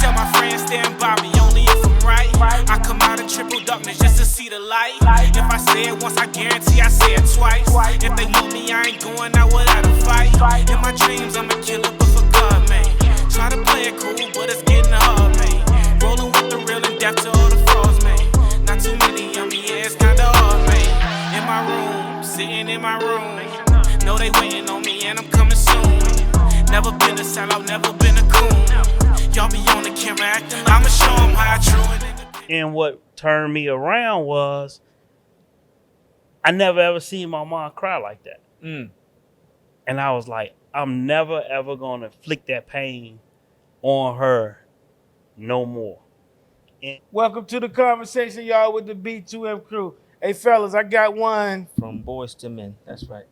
tell my friends stand by me only if I'm right. I come out in triple darkness just to see the light. If I say it once, I guarantee I say it twice. If they want me, I ain't going out without a fight. In my dreams, I'm a killer, but for God, man. Try to play it cool, but it's getting hard, man. Rolling with the real and death to all the frauds, man. Not too many on me, yeah, it's kinda hard, man. In my room, sitting in my room. Know they waiting on me and I'm coming soon. Never been a sellout, never been a coon. Y'all be on the camera acting like I'ma show them how I true it. And what turned me around was I never ever seen my mom cry like that. And I was like, I'm never ever gonna inflict that pain on her no more. Welcome to the conversation, y'all, with the B2M Crew. Hey, fellas, I got one. From boys to men. That's right.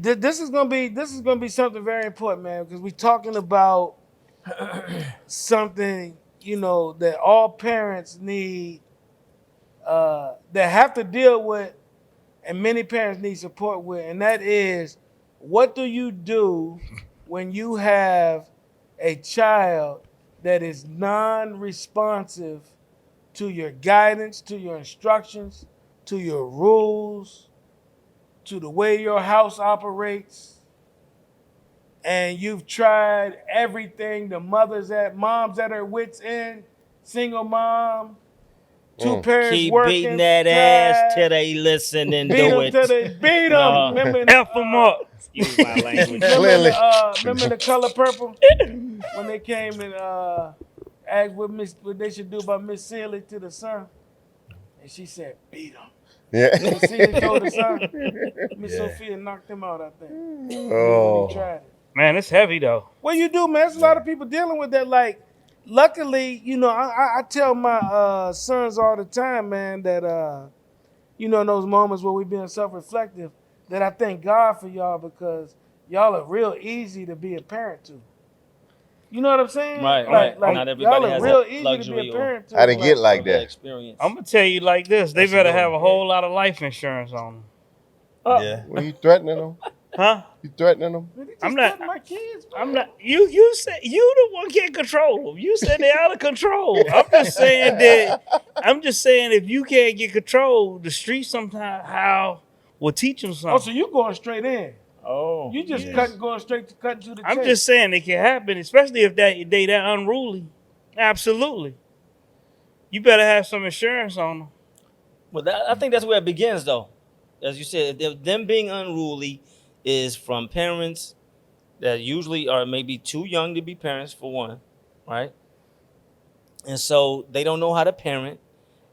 This is gonna be something very important, man, because we're talking about something, you know, that all parents need, that have to deal with, and many parents need support with, and that is, what do you do when you have a child that is non-responsive to your guidance, to your instructions, to your rules, to the way your house operates, and you've tried everything, the mom's at her wit's end, single mom, two parents Keep working, beating that ass till they listen and do it. till they beat them. No. Remember, F them up. Excuse my language. remember the Color Purple when they came and asked what they should do about Miss Seeley to the son, and she said, "Beat him." Yeah. Miss Seeley told the son. Miss Sophia knocked him out, I think. Oh. When he tried it. Man, it's heavy though. What you do, man? There's a lot of people dealing with that. Like, luckily, you know, I tell my sons all the time, man, that you know, in those moments where we being self-reflective, that I thank God for y'all because y'all are real easy to be a parent to. You know what I'm saying? Right. Like Not everybody y'all has are real that easy luxury to be a parent to. I didn't get like that. Experience. I'm gonna tell you like this: they That's better dope. have a whole lot of life insurance on them. Yeah. Were you threatening them? Huh? You threatening them? I'm not- My kids, man. I'm not. You said you the one can't control them. You said they're out of control. I'm just saying that. I'm just saying if you can't get control, the street somehow will teach them something. Oh, so you going straight in? Oh. You just going straight to cut to the chase. I'm just saying it can happen, especially if they that unruly. Absolutely. You better have some insurance on them. Well, I think that's where it begins, though. As you said, them being unruly is from parents that usually are maybe too young to be parents, for one, right? And so they don't know how to parent.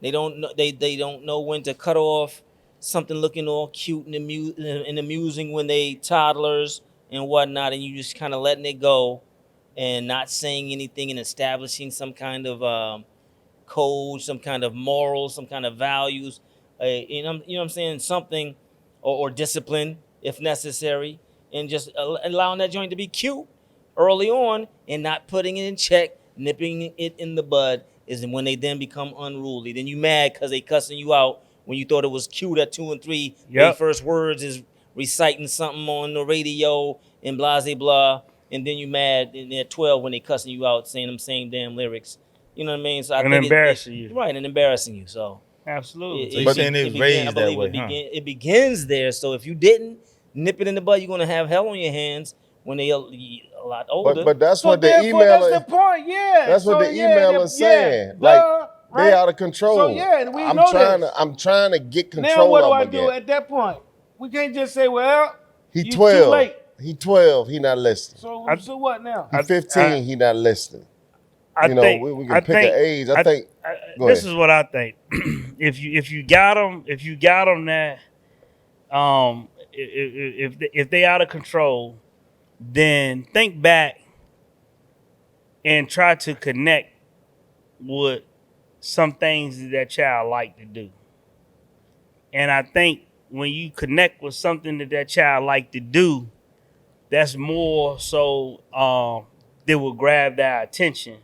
They don't know, they don't know when to cut off something looking all cute and amusing when they toddlers and whatnot, and you just kind of letting it go and not saying anything and establishing some kind of code, some kind of morals, some kind of values, you know what I'm saying, something, or discipline if necessary, and just allowing that joint to be cute early on and not putting it in check, nipping it in the bud, is when they then become unruly. Then you mad because they cussing you out when you thought it was cute at 2 and 3. Their first words is reciting something on the radio and blah, blah, blah. And then you mad at 12 when they cussing you out, saying them same damn lyrics. You know what I mean? So I think embarrassing you. Right, and embarrassing you. So absolutely. So you're saying it's raised that way, huh? It begins there. So if you didn't nip it in the bud, you're going to have hell on your hands when they a lot older. But that's So what the therefore, emailer. that's the point, yeah. That's what the emailer is saying. Yeah, Like right? they out of control. So yeah, we know this. I'm trying to get control Now what do of I them do again. at that point? We can't just say, well, He you 12. too late. He 12. He not listening. So what now? He 15. He not listening. We can pick an age. I think. Go This ahead. is what I think. if you got them that, if they out of control, then think back and try to connect with some things that child like to do. And I think when you connect with something that child like to do, that's more so that will grab their attention.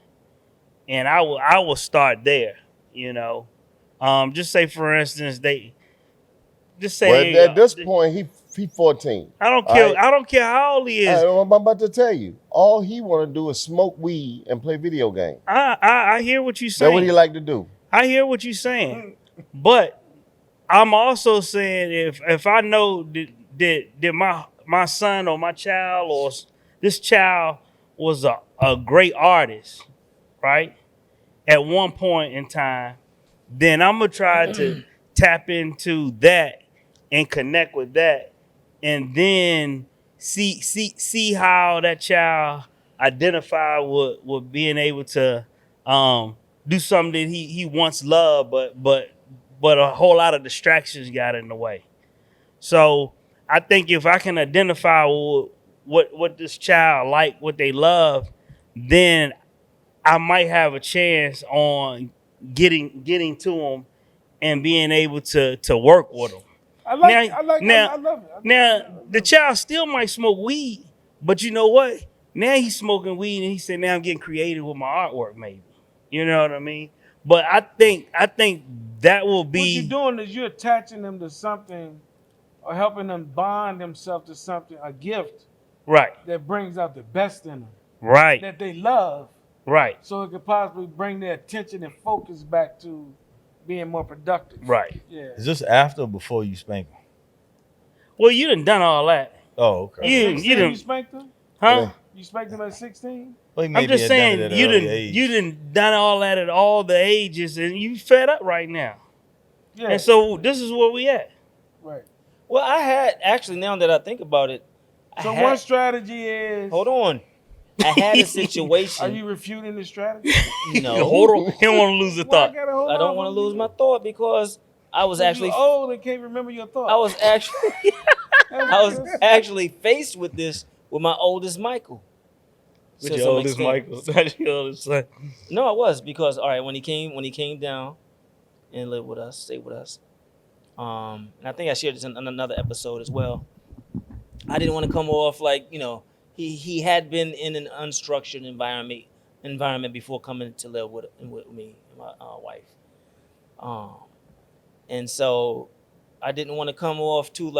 And I will start there, you know. Just say, for instance, at this point, he He 14. I don't care. Right? I don't care how old he is. I'm about to tell you. All he want to do is smoke weed and play video games. I hear what you're saying. That's what he like to do. I hear what you're saying, but I'm also saying if I know that my son or my child or this child was a great artist, right? At one point in time, then I'm gonna try to tap into that and connect with that, and then see how that child identify with being able to do something that he once loved, but a whole lot of distractions got in the way. So I think if I can identify what this child like, what they love, then I might have a chance on getting to them and being able to work with them. I love it. Now the child still might smoke weed, but you know what? Now he's smoking weed and he said, "Now I'm getting creative with my artwork, maybe." You know what I mean? But I think that will be. What you're doing is you're attaching them to something, or helping them bond themselves to something, a gift, right? That brings out the best in them, right? That they love, right? So it could possibly bring their attention and focus back to being more productive, right? Yeah. Is this after or before you spank them? Well, you done all that. Oh, okay. You spanked them, huh? Yeah. You spanked them at 16. Well, I'm just saying you done all that at all the ages, and you fed up right now. Yeah. And so this is where we at. Right. Well, I had actually, now that I think about it. So one strategy is. Hold on. I had a situation. Are you refuting the strategy? No. Hold on. He don't want to lose the thought. I don't want to lose my thought because I was actually you're old and can't remember your thought. I was actually faced with this with my oldest Michael. With your oldest Michael? Not your oldest son. No, I was, because all right, when he came down and lived with us, stayed with us. And I think I shared this in another episode as well. I didn't want to come off like, he had been in an unstructured environment before coming to live with me and my wife. And so I didn't want to come off too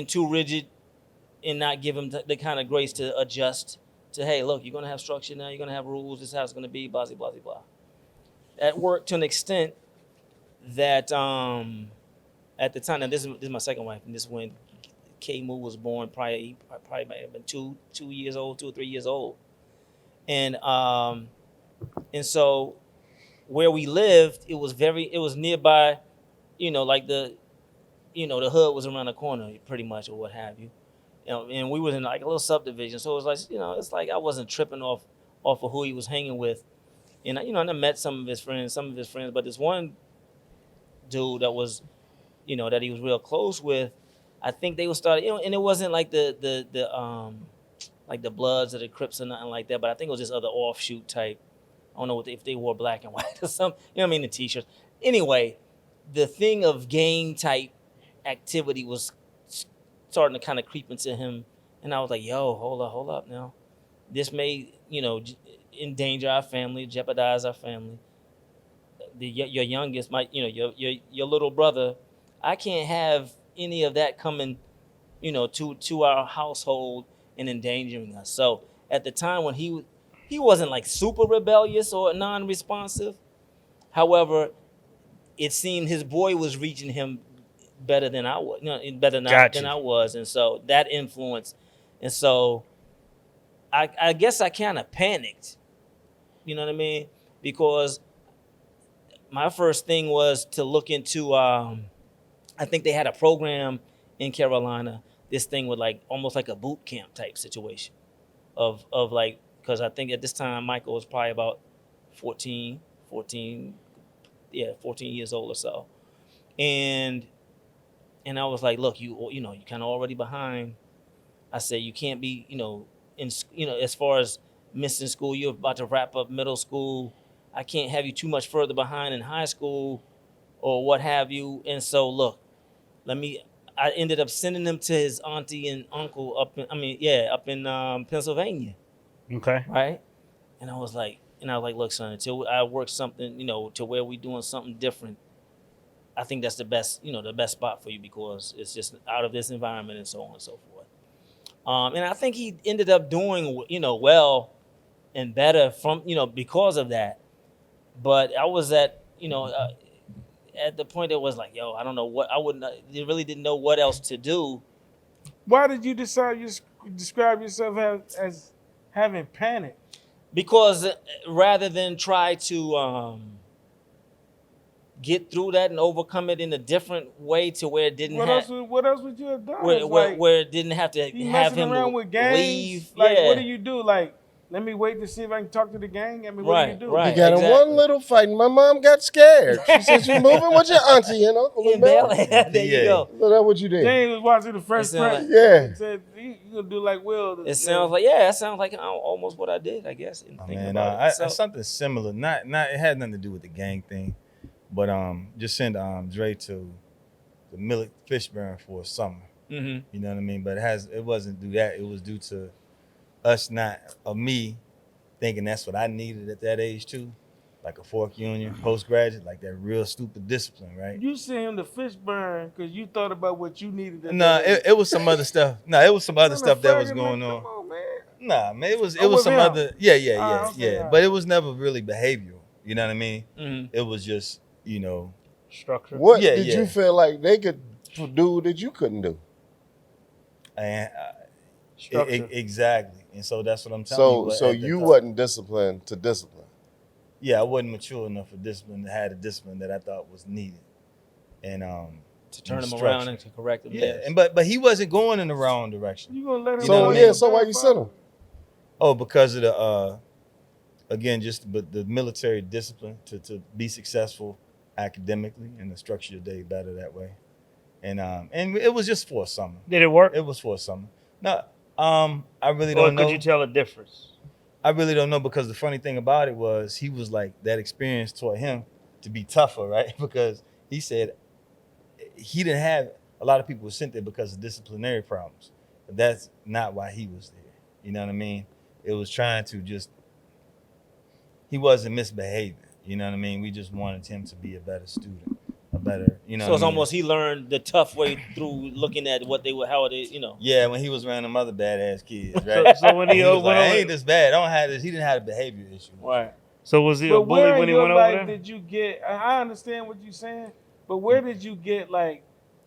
too rigid and not give him the kind of grace to adjust to, hey, look, you're going to have structure now, you're going to have rules, this is how it's going to be, blah, blah, blah, blah. That worked to an extent that at the time, now this is my second wife, and this is when K-Moo was born, probably might have been 2 years old, 2 or 3 years old. And so where we lived, it was nearby, like the hood was around the corner pretty much, or what have you. And we was in like a little subdivision. So it was like, it's like I wasn't tripping off of who he was hanging with. And I met some of his friends, but this one dude that was, that he was real close with, I think they would start, and it wasn't like the like the Bloods or the Crips or nothing like that, but I think it was this other offshoot type. I don't know if they wore black and white or something, the t-shirts. Anyway, the thing of gang type activity was starting to kind of creep into him, and I was like, yo, hold up now. This may, endanger our family, jeopardize our family. Your youngest might, your little brother, I can't have any of that coming, to our household and endangering us. So at the time when he wasn't like super rebellious or non-responsive. However, it seemed his boy was reaching him better than I was, than I was, and so that influence. And so I guess I kind of panicked, you know what I mean? Because my first thing was to look into, I think they had a program in Carolina, this thing with like almost like a boot camp type situation of like, because I think at this time Michael was probably about 14 years old or so. And I was like, look, you kind of already behind. I said, you can't be, as far as missing school, you're about to wrap up middle school. I can't have you too much further behind in high school or what have you. And so, look, I ended up sending him to his auntie and uncle up in Pennsylvania. Okay. Right? And I was like, look, son, until I work something, to where we doing something different, I think that's the best, the best spot for you because it's just out of this environment and so on and so forth. And I think he ended up doing, well and better from, because of that. But I was at the point that was like, yo, I don't know what you really didn't know what else to do. Why did you decide you describe yourself as having panic? Because rather than try to get through that and overcome it in a different way to where it didn't What else would you have done? Where it didn't have to have him around with gangs? leave. Like, yeah. What do you do? Like, let me wait to see if I can talk to the gang. I mean, what do you do? Right. You got in one little fight, and my mom got scared. She said, "You moving with your auntie and uncle and There you go. So that's what you did. James was watching the Fresh Prince. Yeah. Said, you gonna do like Will. It sounds like almost what I did, I guess. Something similar. Not it had nothing to do with the gang thing, but just sent Dre to the Fishburne for a summer. Mm-hmm. You know what I mean? But it wasn't due that. It was due to us me thinking that's what I needed at that age too, like a fork union, postgraduate, like that real stupid discipline, right? You sent him to Fishburne because you thought about what you needed. It was some other stuff. No, it was some other stuff that was going on. Come on, man. Nah, man, it was some him. other. Yeah. Right. But it was never really behavioral. You know what I mean? Mm-hmm. It was just structure. What did you feel like they could do that you couldn't do? And Structure. Exactly. And so that's what I'm telling you. So you wasn't disciplined to discipline. Yeah, I wasn't mature enough for discipline to have the discipline that I thought was needed. And to turn him around and to correct him. Yeah, and but he wasn't going in the wrong direction. You gonna let him? So why you sent him? Oh, because of the the military discipline to be successful academically and to structure your day better that way. And it was just for a summer. Did it work? It was for a summer. No, I really don't know. Could you tell a difference? I really don't know because the funny thing about it was he was like that experience taught him to be tougher, right? Because he said he didn't have a lot of people were sent there because of disciplinary problems. But that's not why he was there. You know what I mean? It was trying to he wasn't misbehaving. You know what I mean? We just wanted him to be a better student. So it's almost he learned the tough way through looking at how it is, Yeah, when he was around them other badass kids, right? So when he was like, I ain't this bad. I don't have this. He didn't have a behavior issue. Right. So was he a bully when he went over there? Did you get? I understand what you're saying, but where did you get like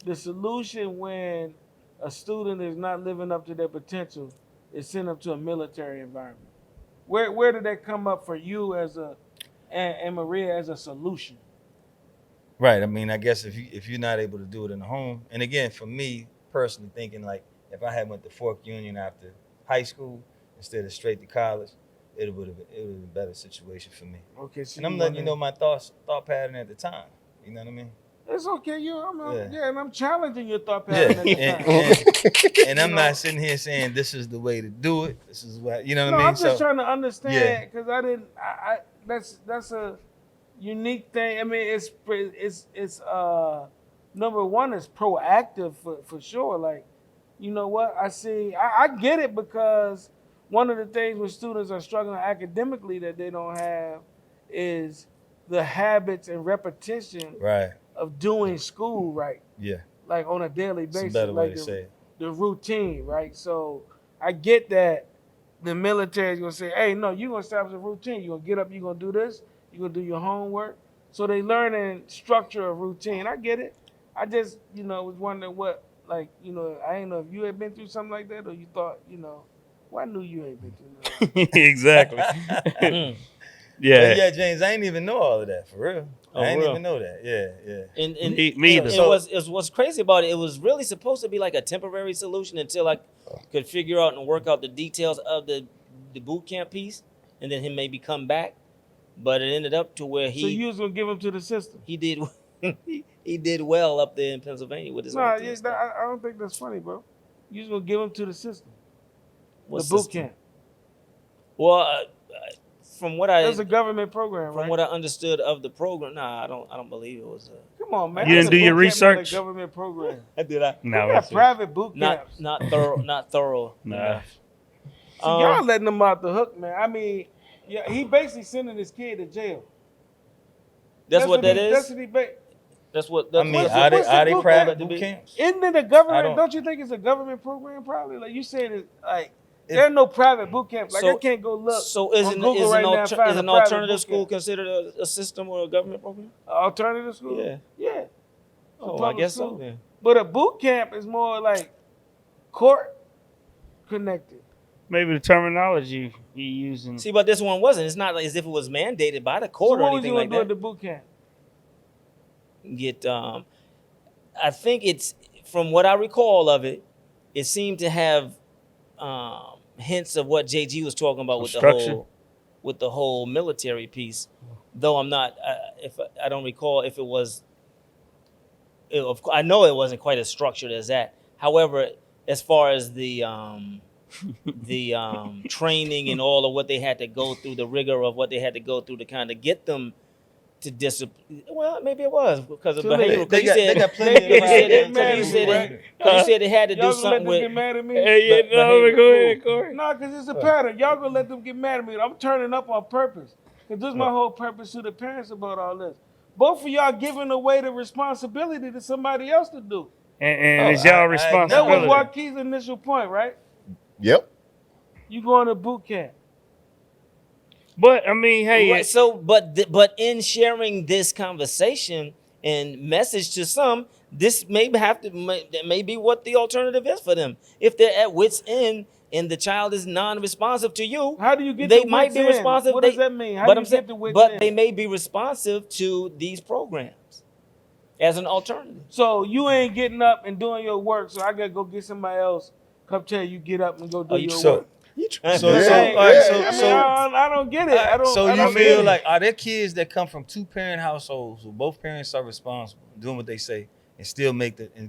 the solution when a student is not living up to their potential? Is sent them to a military environment. Where did that come up for you and Maria as a solution? Right. I mean, I guess if you're not able to do it in the home, and again, for me personally, thinking like if I had went to Fork Union after high school instead of straight to college, it would have been a better situation for me. Okay. So and I'm letting you know my thought pattern at the time. You know what I mean? It's okay. And I'm challenging your thought pattern at the time. And I'm not sitting here saying this is the way to do it. This is what you know what I mean. I'm just trying to understand because that's a unique thing. I mean, it's number one, it's proactive for sure. Like, you know what? I get it because one of the things when students are struggling academically that they don't have is the habits and repetition of doing school right. Yeah. Like on a daily basis. It's a better way like to say it. The routine, right? So I get that the military is gonna say, hey, no, you're gonna establish a routine. You're gonna get up, you're gonna do this. You're going to do your homework. So they learn and structure a routine. I get it. I just, was wondering what, I didn't know if you had been through something like that or you thought, well, I knew you ain't been through that. Exactly. Yeah. But yeah, James, I didn't even know all of that, for real. I didn't even know that. Yeah. And me either. What's crazy about it was really supposed to be like a temporary solution until I could figure out and work out the details of the boot camp piece and then him maybe come back. But it ended up to where So you was gonna give him to the system? He did. He did well up there in Pennsylvania with his. I don't think that's funny, bro. You was gonna give him to the system. What the system? Boot camp. Well, from what that's a government program, right? From what I understood of the program, I don't believe it was a. Come on, man. You didn't do your research. A government program. Did I? No, we got private boot camps. Not thorough. Nah. See, y'all letting them out the hook, man. I mean. Yeah, he basically sending his kid to jail. That's what that is? That's what That's what. I mean, What's are the they boot private camp? boot camps? Isn't it a I government? don't- Don't you think it's a government program? Probably. Like you said, it like there are no private boot camps. Like I can't go look So is on an, Google is right an, now and alter, find is a an private alternative boot school camp. considered a system or a government program? Alternative school? Yeah. Yeah. Oh, I public guess school. so then. But a boot camp is more like court connected. Maybe the terminology you using. See, but this one wasn't. It's not like as if it was mandated by the So court or what was you anything gonna like do that. at the boot camp? Get I think it's from what I recall of it, it seemed to have hints of what JG was talking about with the whole military piece. Though I'm not, if I don't recall if it was. I know it wasn't quite as structured as that. However, as far as the training and all of what they had to go through, the rigor of what they had to go through to kind of get them to discipline. Well, maybe it was because of behavioral. They got plenty you of said it had to do Y'all gonna let something them with. get mad at me? Hey, yeah, no, go ahead, Corey. No, because it's a pattern. Y'all gonna let them get mad at me. I'm turning up on purpose. Because this is my whole purpose to the parents about all this. Both of y'all giving away the responsibility to somebody else to do. And it's y'all That responsibility. was Joaquin's initial point, right? Yep. You going to boot camp. But I mean, hey, Right, so, but in sharing this conversation and message to some, this may that may be what the alternative is for them. If they're at wit's end and the child is non-responsive to you, How do you get they to might wit's be end? responsive. What does that mean? How but do I'm you saying, get to wit's but end? they may be responsive to these programs as an alternative. So you ain't getting up and doing your work, so I gotta go get somebody else. Come tell you get up and go do your work. I don't get it. I don't. So I you don't feel get it. like are there kids that come from two-parent households where both parents are responsible, doing what they say, and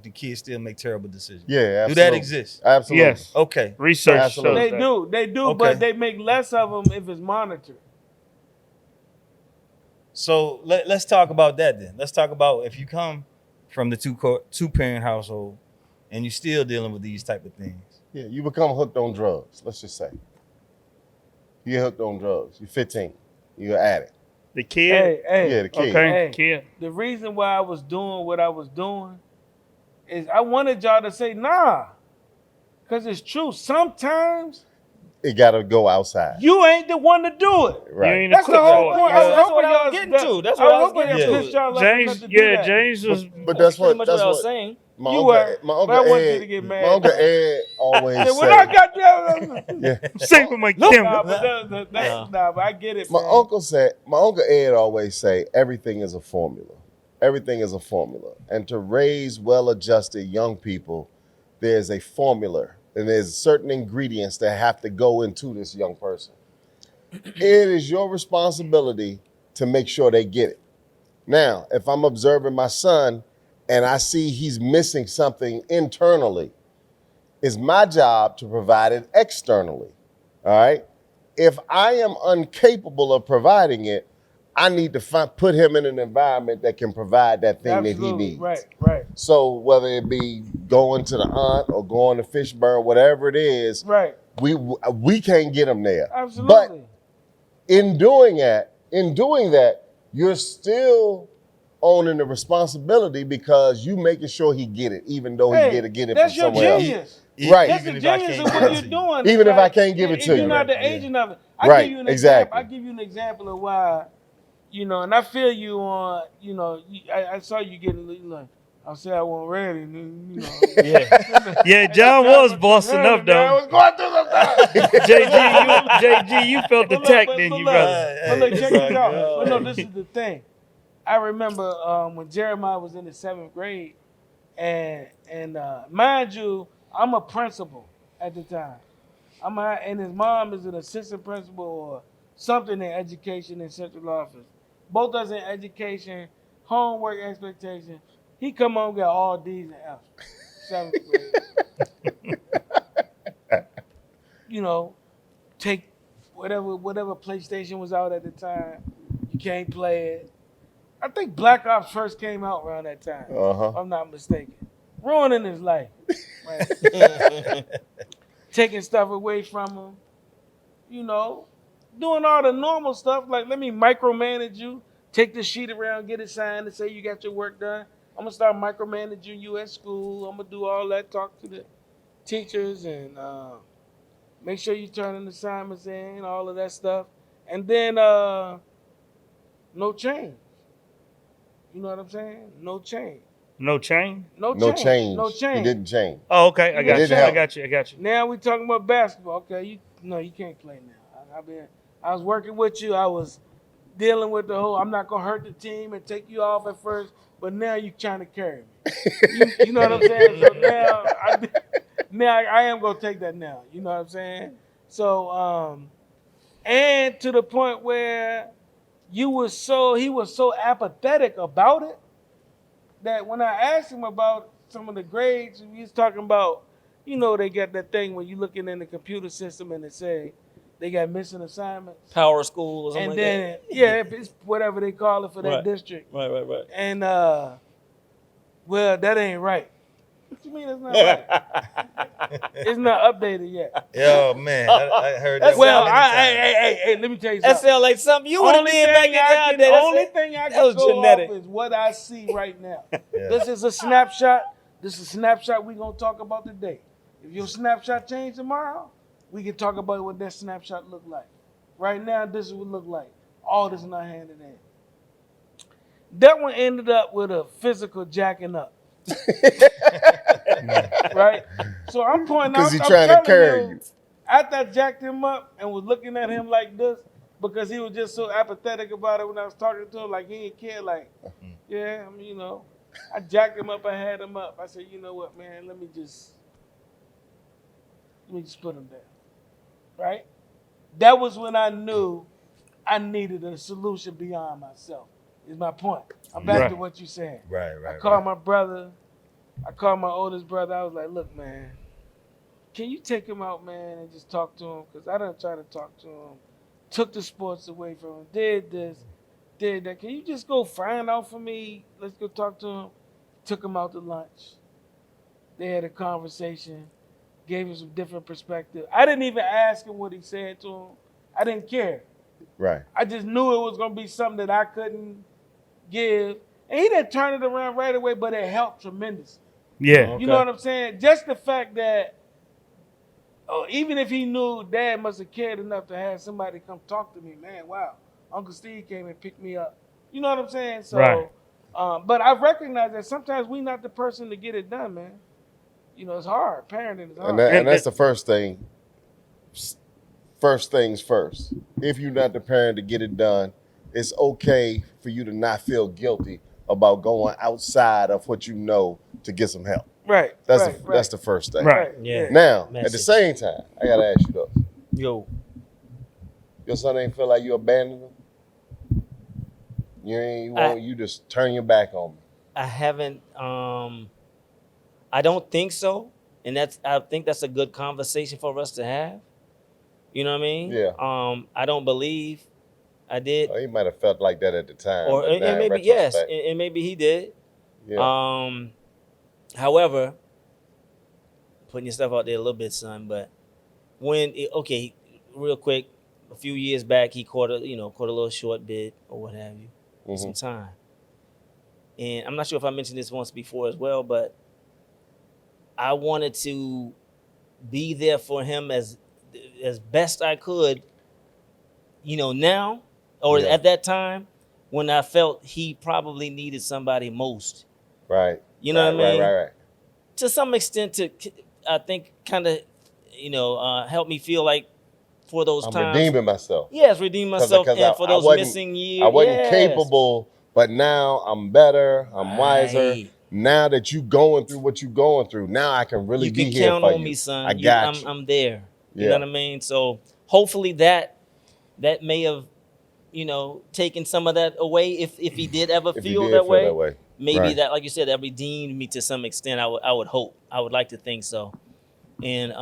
the kids still make terrible decisions? Yeah, absolutely. Do that exist? Absolutely. yes. Okay. Research Absolutely. shows They that. they do, Okay. but they make less of them if it's monitored. So let's talk about that then. Let's talk about if you come from the two-parent household and you're still dealing with these type of things. Yeah, you become hooked on drugs, let's just say. You get hooked on drugs. You're 15. You're an addict. The kid. Hey, Yeah, the kid. Okay, Hey. kid. the reason why I was doing what I was doing is I wanted y'all to say nah, because it's true. Sometimes It got to go outside. you ain't the one to do it. You Right. ain't That's the whole equipped. point. Yeah, I was that's hoping what I was y'all getting that- to. That's what I was hoping getting y'all to. pissed y'all off James, enough to do that. James was. But that's Pretty what much that's what I was what saying. my You uncle, were, my but uncle I wanted you Ed, to get my mad. uncle Ed always When say. I got there, Yeah. Same with my nah, camera. but nah, but I get it, My man. uncle Ed always say everything is a formula. Everything is a formula. And to raise well-adjusted young people, there's a formula and there's certain ingredients that have to go into this young person. It is your responsibility to make sure they get it. Now, if I'm observing my son and I see he's missing something internally, it's my job to provide it externally. All right? If I am incapable of providing it, I need to put him in an environment that can provide that thing that he Absolutely. needs. Right. So whether it be going to the aunt or going to Fishburne, whatever it is, Right. we can't get him there. Absolutely. But in doing that, you're still owning the responsibility because you making sure he get it, even though he get it that's from your somewhere else. genius. Right. That's the Even if I genius can't of give what it you're to you. doing. Even if Like, I can't give it to you're you. not the Yeah. agent of it. I Right, give you an exactly. example. I give you an example of why, and I feel you on, I saw you getting like, I said I wasn't ready. Yeah, John was bossing up I though. was going through some stuff. JG, you felt the tech, didn't you, brother? But look, check this out. good. But no, this is the thing. I remember when Jeremiah was in the 7th grade, and mind you, I'm a principal at the time. And his mom is an assistant principal or something in education in central office. Both us in education, homework expectation. He come home got all D's and F's. 7th grade. Take whatever PlayStation was out at the time. You can't play it. I think Black Ops first came out around that time. If I'm not mistaken. Ruining his life. Right? Taking stuff away from him. Doing all the normal stuff like let me micromanage you. Take the sheet around, get it signed, and say you got your work done. I'm gonna start micromanaging you at school. I'm gonna do all that. Talk to the teachers and make sure you turning assignments in, all of that stuff, and then no change. You know what I'm saying? No change. No chain? No No change. change. No He change. didn't change. Oh, okay. I You got didn't you. I help. got you. I got you. Now we talking about basketball. Okay, you can't play now. I was working with you. I was dealing with the whole. I'm not gonna hurt the team and take you off at first, but now you trying to carry me. You know what I'm saying? So now I am gonna take that now. You know what I'm saying? So and to the point where he was so apathetic about it that when I asked him about some of the grades, he was talking about, they got that thing when you looking in the computer system and it say they got missing assignments. Power school or something And like then, that. yeah, it's whatever they call it for that Right. district. Right. And, well, that ain't right. What you mean it's not right? It's not updated yet. Yo, man, I heard that. Well, one many times. hey, let me tell you That something. sounds like something you would have did back in the day. The only thing I that can was go genetic. off is what I see right now. Yeah. This is a snapshot. This is a snapshot we're going to talk about today. If your snapshot change tomorrow, we can talk about what that snapshot look like. Right now, this is what it look like. All this not handed in. That one ended up with a physical jacking up. Right? So I'm pointing out. Because he's trying to carry you. After I jacked him up and was looking at him like this, because he was just so apathetic about it when I was talking to him, like he didn't care. Like, yeah, I mean, I jacked him up, I had him up. I said, you know what, man, let me just put him down. Right? That was when I knew I needed a solution beyond myself, is my point. I'm back to what you're saying. Right. I called my brother. I called my oldest brother. I was like, look, man, can you take him out, man, and just talk to him? Because I done tried to talk to him. Took the sports away from him. Did this, did that. Can you just go find out for me? Let's go talk to him. Took him out to lunch. They had a conversation. Gave him some different perspective. I didn't even ask him what he said to him. I didn't care. Right. I just knew it was going to be something that I couldn't give. And he didn't turn it around right away, but it helped tremendously. Yeah. You know what I'm saying? Just the fact that, even if he knew Dad must have cared enough to have somebody come talk to me, man, wow, Uncle Steve came and picked me up. You know what I'm saying? So, Right. But I recognize that sometimes we not the person to get it done, man. It's hard. Parenting is hard. And that's the first thing. First things first. If you're not the parent to get it done, it's okay for you to not feel guilty about going outside of what you know to get some help. Right. That's the first thing. Right. Yeah. Now, at the Message. same time, I gotta ask you though. Yo, Your son ain't feel like you abandoned him? You just turn your back on me. I haven't. I don't think so, and I think that's a good conversation for us to have. You know what I mean? Yeah. I don't believe I did, He might have felt like that at the time. or but and now in maybe yes, retrospect, and maybe he did. yeah. However, putting yourself out there a little bit, son. But real quick, a few years back, he caught a little short bid or what have you, Mhm. some time. And I'm not sure if I mentioned this once before as well, but I wanted to be there for him as best I could, now or Yeah. at that time when I felt he probably needed somebody most. Right. You know what I mean? Right. To some extent, I think kind of, help me feel like for those I'm times. redeeming myself. Yes, redeem myself, Because and for I those wasn't- missing years. I wasn't yes. capable, but now I'm better. I'm wiser. Right. Now that you going through what you going through, now I can really You be can here count for on you. me, son. I got you. I'm there. You Yeah. know what I mean? So hopefully that may have, taken some of that away if he did ever If you feel did that feel way. that way. Maybe Right. that, like you said, that redeemed me to some extent. I would hope. I would like to think so. And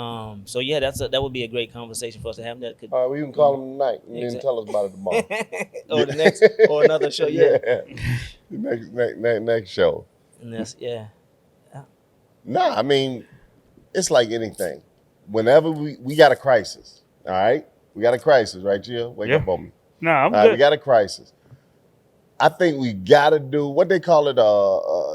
so yeah, that would be a great conversation for us to have. That could All right, we can call him tonight and then Exactly. tell us about it tomorrow. or the next or another show. Yeah. The next show. And that's Nah, I mean, it's like anything. Whenever we got a crisis, all right? We got a crisis, right, Jill? Wake Yeah. up on me. Nah, I'm All right, good. we got a crisis. I think we got to do what they call it,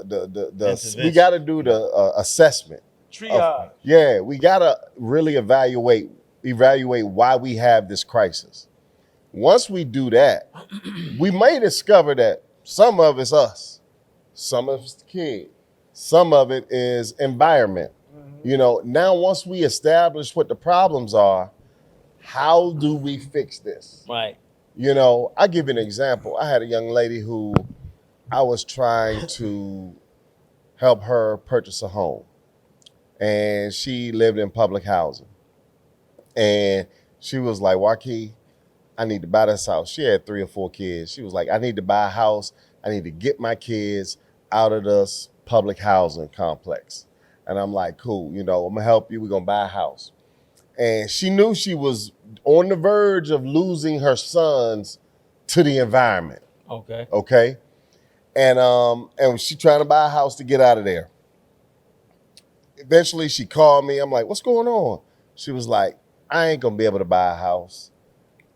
we got to do the assessment. Triage. Yeah, we got to really evaluate why we have this crisis. Once we do that, we may discover that some of it's us, some of it's the kid, some of it is environment. You know, now once we establish what the problems are, how do we fix this? Right. You know, I'll give you an example. I had a young lady who I was trying to help her purchase a home. And she lived in public housing. And she was like, Waukee, I need to buy this house. She had 3 or 4 kids. She was like, I need to buy a house. I need to get my kids out of this public housing complex. And I'm like, cool, you know, I'm gonna help you. We're gonna buy a house. And she knew she was on the verge of losing her sons to the environment. Okay. Okay. And she trying to buy a house to get out of there. Eventually she called me. I'm like, what's going on? She was like, I ain't gonna be able to buy a house.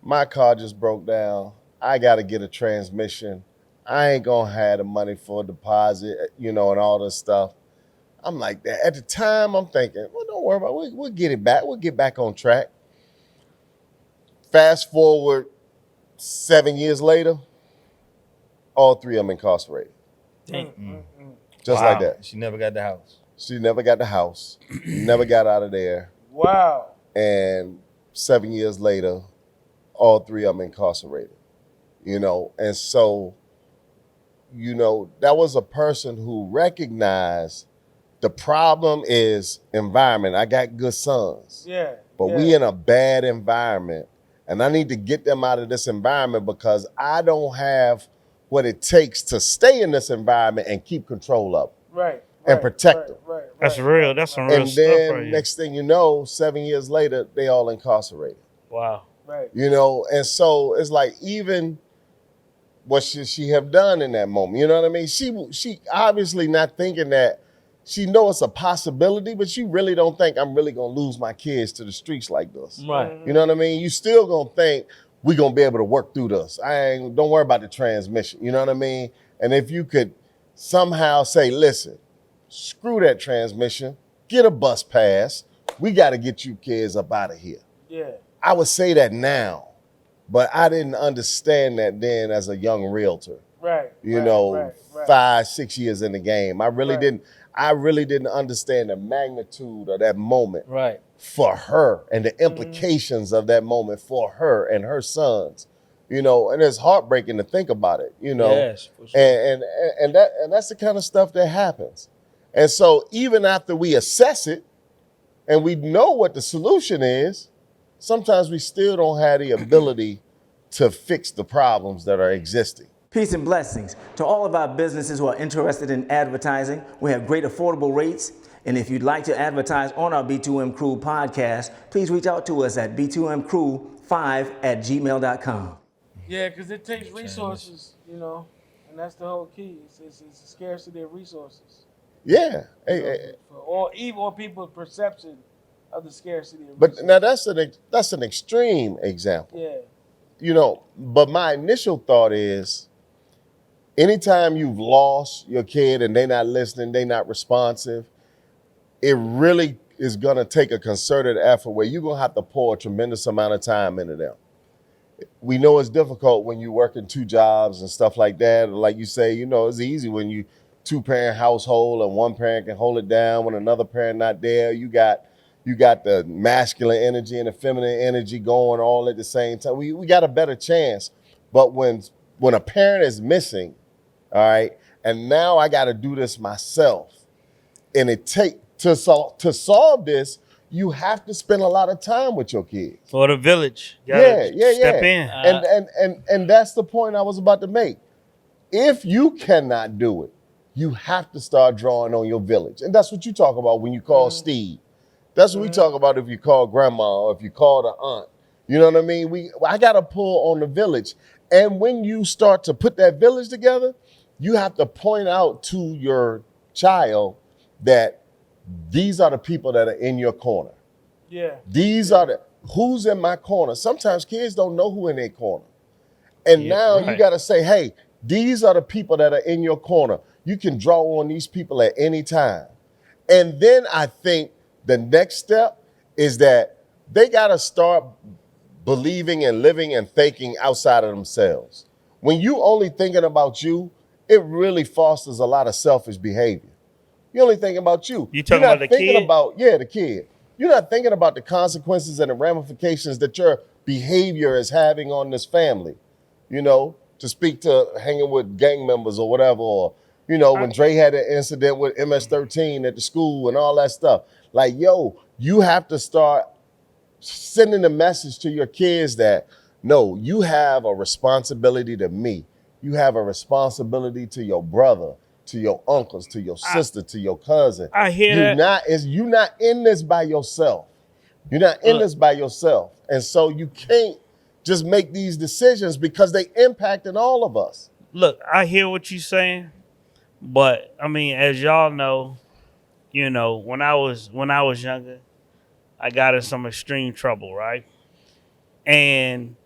My car just broke down. I gotta get a transmission. I ain't gonna have the money for a deposit, you know, and all this stuff. I'm like that. At the time, I'm thinking, well, don't worry about it. We'll get it back. We'll get back on track. Fast forward 7 years later, all 3 of them incarcerated. Dang. Just like that. She never got the house. She never got the house, never got out of there. Wow. And 7 years later, all 3 of them incarcerated. You know, and so, you know, that was a person who recognized the problem is environment. I got good sons. Yeah. But we in a bad environment. And I need to get them out of this environment because I don't have what it takes to stay in this environment and keep control of it. Right. And protect them. Right. That's real. That's some real And stuff then right here. next thing you know, 7 years later, they all incarcerated. Wow. Right. You know, and so it's like even what should she have done in that moment? You know what I mean? She obviously not thinking that she knows it's a possibility, but she really don't think I'm really gonna lose my kids to the streets like this. Right. You know what I mean? You still gonna think we gonna be able to work through this. Don't worry about the transmission. You know what I mean? And if you could somehow say, listen, screw that transmission, get a bus pass. We got to get you kids up out of here. Yeah. I would say that now, but I didn't understand that then as a young realtor. Right. You know, right. 5, 6 years in the game. I really Right. didn't understand the magnitude of that moment Right. for her and the implications of that moment for her and her sons. You know, and it's heartbreaking to think about it, you know. Yes, for sure. And that's the kind of stuff that happens. And so even after we assess it and we know what the solution is, sometimes we still don't have the ability to fix the problems that are existing. Peace and blessings to all of our businesses who are interested in advertising. We have great affordable rates. And if you'd like to advertise on our B2M Crew podcast, please reach out to us at b2mcrew5@gmail.com. Yeah, because it takes resources, you know, and that's the whole key. It's a scarcity of resources. Yeah. For all people's perception of the scarcity of But resources. now that's an extreme example. Yeah. You know, but my initial thought is anytime you've lost your kid and they're not listening, they're not responsive, it really is going to take a concerted effort where you're going to have to pour a tremendous amount of time into them. We know it's difficult when you work in 2 jobs and stuff like that. Like you say, you know, it's easy when you 2-parent household and one parent can hold it down when another parent not there. You got the masculine energy and the feminine energy going all at the same time. We got a better chance. But when a parent is missing, all right, and now I got to do this myself, and it to solve this, you have to spend a lot of time with your kids. For the village. Yeah. Step in. And that's the point I was about to make. If you cannot do it, you have to start drawing on your village. And that's what you talk about when you call Steve. That's what we talk about if you call grandma or if you call the aunt. You know what I mean? I got to pull on the village. And when you start to put that village together, you have to point out to your child that these are the people that are in your corner. Yeah. These are who's in my corner. Sometimes kids don't know who in their corner. And now you got to say, hey, these are the people that are in your corner. You can draw on these people at any time. And then I think the next step is that they got to start believing and living and thinking outside of themselves. When you only thinking about you, it really fosters a lot of selfish behavior. You only thinking about you. You talking You're about not the thinking kid? about, the kid. You're not thinking about the consequences and the ramifications that your behavior is having on this family. You know, to speak to hanging with gang members or whatever, or, when Dre had an incident with MS-13 at the school and all that stuff. Like, you have to start sending a message to your kids that, no, you have a responsibility to me. You have a responsibility to your brother, to your uncles, to your sister, to your cousin. I hear You're that. you're not in this by yourself. You're not in this by yourself. And so you can't just make these decisions because they impacted all of us. Look, I hear what you're saying, but I mean, as y'all know, when I was younger, I got in some extreme trouble, right? And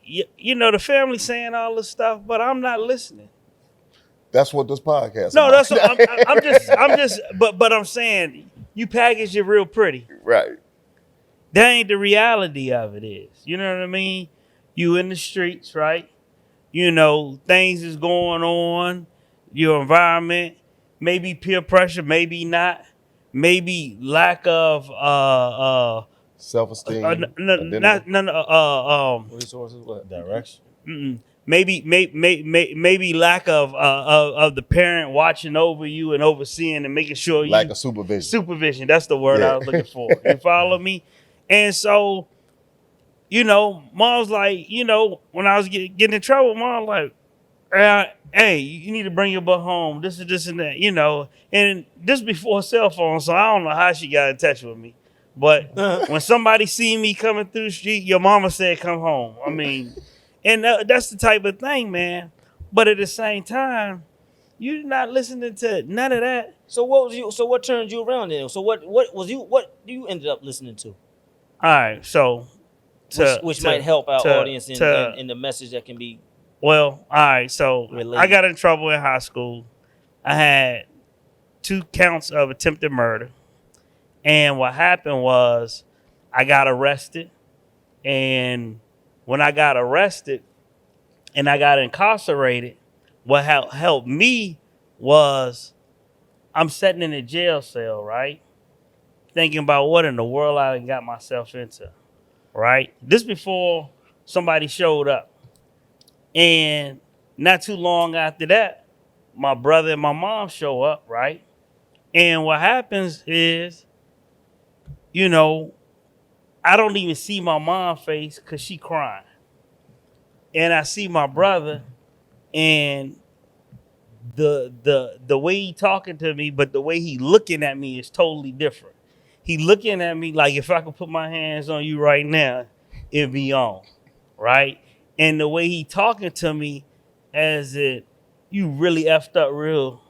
the family saying all this stuff, but I'm not listening. That's what this podcast is No, about. I'm just, but I'm saying you package it real pretty. Right. That ain't the reality of it is. You know what I mean? You in the streets, right? Things is going on, your environment, maybe peer pressure, maybe not, maybe lack of Self-esteem. Resources, what? Direction. Maybe lack of the parent watching over you and overseeing and making sure Lack of supervision. Supervision, that's the word I was looking for. You follow me? And so, mom's like, when I was getting in trouble, mom like, hey, you need to bring your butt home. This and that, And this before cell phone, so I don't know how she got in touch with me. But when somebody see me coming through the street, your mama said, come home. I mean, and that's the type of thing, man. But at the same time, you're not listening to none of that. So what turned you around then? So what you ended up listening to? All right, so Which might help our audience in the message that can be. Well, all right, so related. I got in trouble in high school. I had 2 counts of attempted murder. And what happened was I got arrested. And when I got arrested and I got incarcerated, what helped me was I'm sitting in a jail cell, right? Thinking about what in the world I got myself into, right? This before somebody showed up. And not too long after that, my brother and my mom show up, right? And what happens is, I don't even see my mom's face because she crying. And I see my brother, and the way he talking to me, but the way he looking at me is totally different. He looking at me like if I could put my hands on you right now, it'd be on, right? And the way he talking to me as it, you really effed up real,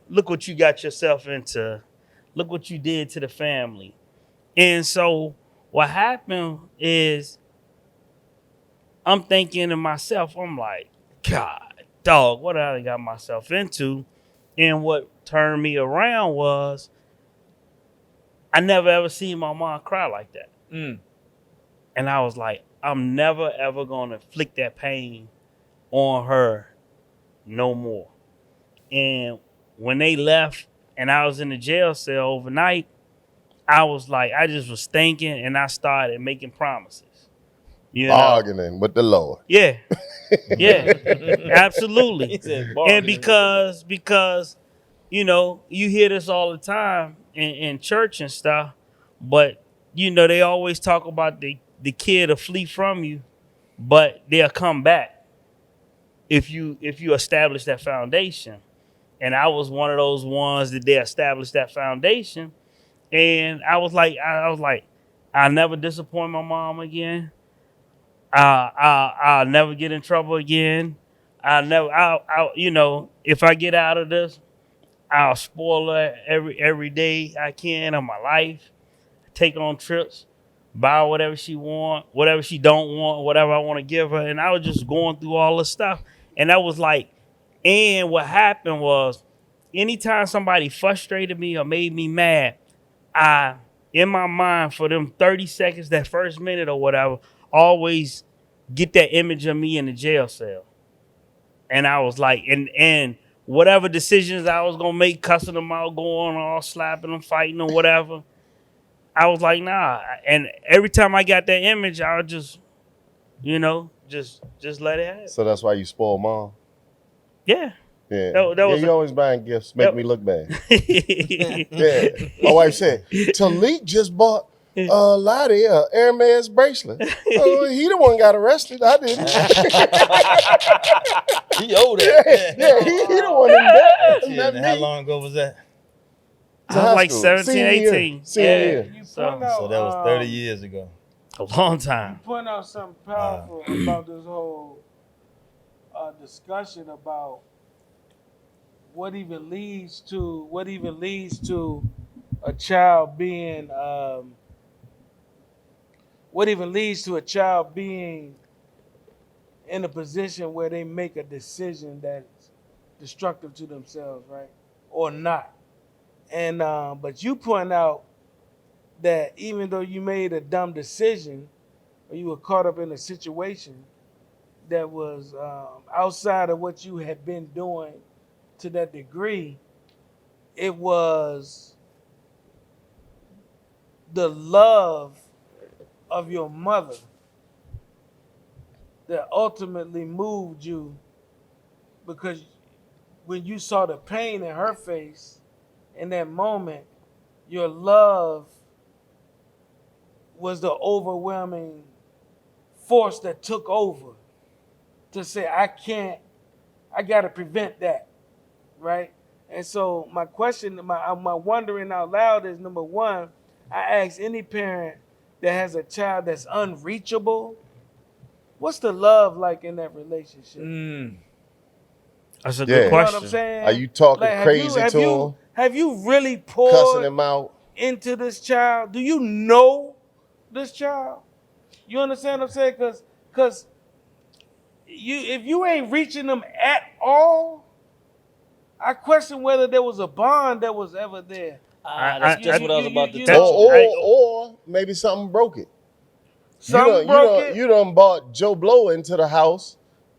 look what you got yourself into. Look what you did to the family. And so what happened is I'm thinking to myself, I'm like, God, dog, what I got myself into? And what turned me around was I never ever seen my mom cry like that. And I was like, I'm never ever gonna inflict that pain on her no more. And when they left and I was in the jail cell overnight, I was like, I just was thinking, and I started making promises. Bargaining with the Lord. Yeah. Yeah. Absolutely. And because you hear this all the time in church and stuff, but they always talk about the kid will flee from you, but they'll come back if you establish that foundation. And I was one of those ones that they established that foundation. And I was like, I'll never disappoint my mom again. I'll never get in trouble again. If I get out of this, I'll spoil her every day I can of my life. Take on trips, buy whatever she want, whatever she don't want, whatever I want to give her. And I was just going through all this stuff. And that was like And what happened was, anytime somebody frustrated me or made me mad, I, in my mind, for them 30 seconds, that first minute or whatever, always get that image of me in the jail cell. And I was like, and whatever decisions I was gonna make, cussing them out, going all slapping them, fighting or whatever, I was like, nah. And every time I got that image, I would just, just let it happen. So that's why you spoil mom. Yeah. Yeah, That was you always buying gifts, make Yep. me look bad. Yeah, my wife said, Talik just bought Lottie a Hermes bracelet. Oh, he the one got arrested. I didn't. He owed it. Yeah, he the one in that. Shit, Not and how me. long ago was that? I was like School. 17, Senior year. 18. Senior Yeah. year. You So, point out, So that was 30 years ago. a long time. point out something powerful about this whole discussion about what even leads to a child being in a position where they make a decision that's destructive to themselves, right? Or not. And but you point out that even though you made a dumb decision or you were caught up in a situation that was outside of what you had been doing to that degree, it was the love of your mother that ultimately moved you, because when you saw the pain in her face in that moment, your love was the overwhelming force that took over to say, I got to prevent that, right? And so my question, my wondering out loud is, number one, I ask any parent that has a child that's unreachable, what's the love like in that relationship? That's a Yeah. good You know what I'm question. saying? Are you talking Like, crazy to him, have you really cussing poured him out? into this child? Do you know this child? You understand what I'm saying? Because if you ain't reaching them at all, I question whether there was a bond that was ever there. That's just what I was about to you touch know- on. Or maybe something broke it. Something broke it. You done bought Joe Blow into the house,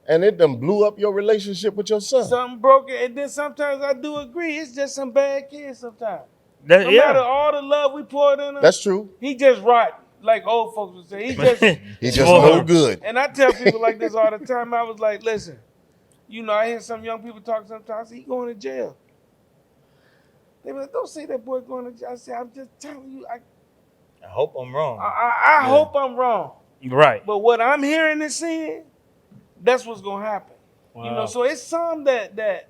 and it done blew up your relationship with your son. Something broke it. And then sometimes I do agree, it's just some bad kids sometimes. That- No yeah. matter all the love we poured in him, That's true. he just rotten, like old folks would say. He just, He just Well, no good. and I tell people like this all the time. I was like, listen, I hear some young people talk sometimes, he going to jail. They be like, don't say that boy going to jail. I say, I'm just telling you, I hope I'm wrong. I hope I'm wrong. Right. But what I'm hearing and seeing, that's what's gonna happen. Wow. So it's some that